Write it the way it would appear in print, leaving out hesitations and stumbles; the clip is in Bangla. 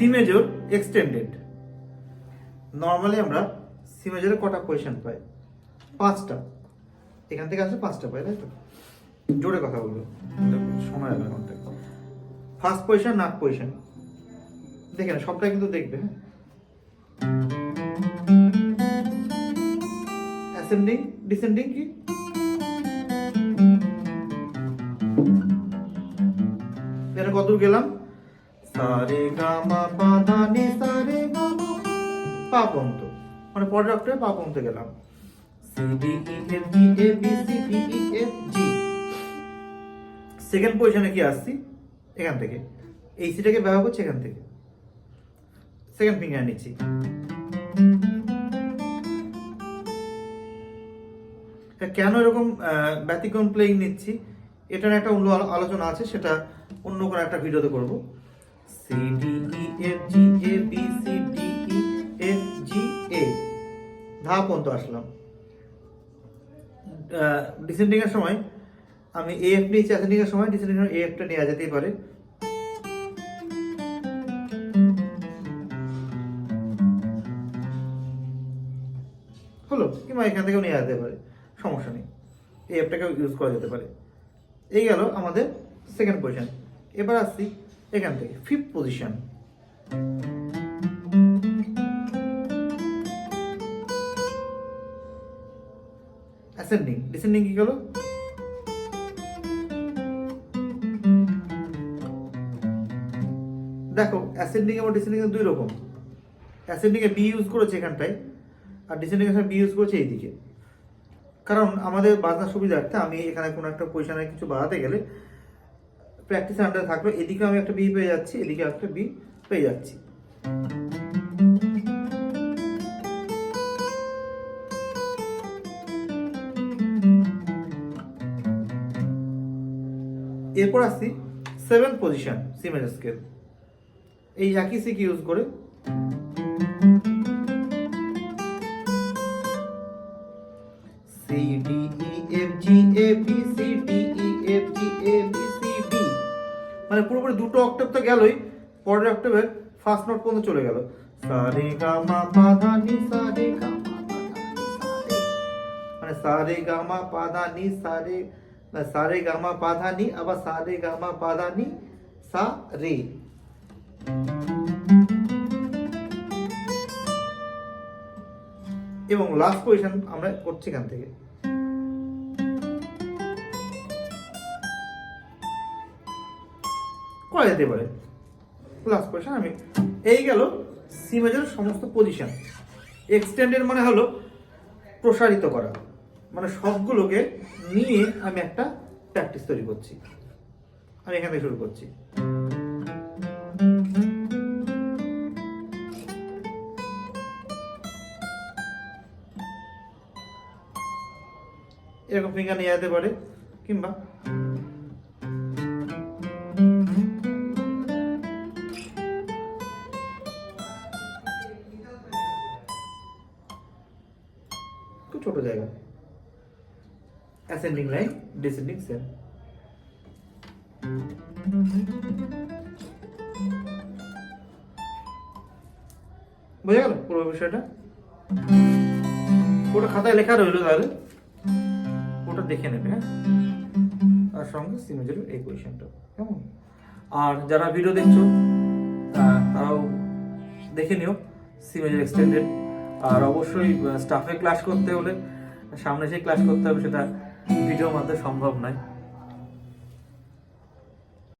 C major extended. নর্মালি আমরা সি মেজরে কটা পজিশন পাই? 5টা। এখান থেকে আসলে 5টা পাই, তাই তো? জোরে কথা বলবো, সময় হবে ঘন্টা। ফার্স্ট পজিশন, নাট পজিশন, দেখে না সবটা কিন্তু দেখবে। হ্যাঁ, অ্যাসেন্ডিং ডিসেন্ডিং কি? এখানে কতদূর গেলাম? সারে গামা পা ধা নি সারে গামা পা পর্যন্ত, মানে পরের অক্টাভে পা পর্যন্ত গেলাম। C D E F G A B C D E F G. Second পজিশনে কি আসছি? এখান থেকে এই সিটাকে ব্যবহার করছি, এখান থেকে সেকেন্ড ফিঙ্গার নিচ্ছি। কেন এরকম ব্যতিক্রম প্লেইং নিচ্ছি, এটার একটা অন্য আলোচনা আছে, সেটা অন্য কোনো একটা ভিডিওতে করবো। C D E F G A B C D E F G A, ধা পর্যন্ত আসলাম। ডিসেন্ডিং এর সময় আমি এ এফ নিয়েছি, অ্যাসেন্ডিং এর সময় ডিসেন্ডিং এর এ এফটা নেওয়া যেতেই পারে। হলো, কিংবা এখান থেকেও নেওয়া যেতে পারে, সমস্যা নেই, এই অ্যাপটাকেও ইউজ করা যেতে পারে। এই গেল আমাদের সেকেন্ড পজিশন। এবার আসছি এখান থেকে ফিফথ পজিশন। অ্যাসেন্ডিং ডিসেন্ডিং কি গেল? দেখো অ্যাসেন্ডিং এবং ডিসেন্ডিং এর দুই রকম। অ্যাসেন্ডিং এ বি ইউজ করেছে এখানটায়, আর ডিসেন্ডিং এর বি ইউজ করেছে এইদিকে। কারণ আমাদের বাজার সুবিধার্থে আমি এখানে কোনো একটা পজিশনে কিছু বাড়াতে গেলে প্র্যাকটিস আন্ডার থাকলো, এদিকে আমি একটা বি পেয়ে যাচ্ছি, এদিকে একটা বি পেয়ে যাচ্ছি। এরপর আসছি seventh position C major scale. এই একই সি কি ইউজ করে C D E F G A B C D E F G A B C D, মানে পুরোপুরি দুটো অক্টাভ তো গেলই, পরের অক্টাভের ফার্স্ট নোট পর্যন্ত চলে গেল। সা রে গা মা পা ধা নি সা রে গা মা পা ধা নি সা রে, মানে সা রে গা মা পা ধা নি সা রে, সা রে গা মা পা ধা নি, আবার সা রে গা মা পা ধা নি সা রে। এবং লাস্ট পজিশন আমরা করছি এখান থেকে। করা যেতে পারে লাস্ট পজিশন। আমি এই গেল সি মেজর সমস্ত পজিশন। এক্সটেন্ডেড মানে হলো প্রসারিত করা, মানে সবগুলোকে নিয়ে আমি একটা প্র্যাকটিস তৈরি করছি। আমি এখান থেকে শুরু করছি। এরকম ফিঙ্গার নিয়ে যেতে পারে, কিংবা খুব ছোট জায়গা। অ্যাসেন্ডিং লাইন, ডিসেন্ডিং সেল। বোঝা গেল পুরো বিষয়টা? পুরো খাতায় লেখা রইলো, তাহলে ওটা দেখে নেবে। হ্যাঁ, আর সঙ্গে সি মেজরের এই পজিশনটা কেমন। আর যারা ভিডিও দেখছো তারাও দেখে নিও সি মেজর এক্সটেন্ডেড। আর অবশ্যই স্টাফে ক্লাস করতে হলে সামনে এসে ক্লাস করতে হবে, সেটা ভিডিওর মাধ্যমে সম্ভব নয়।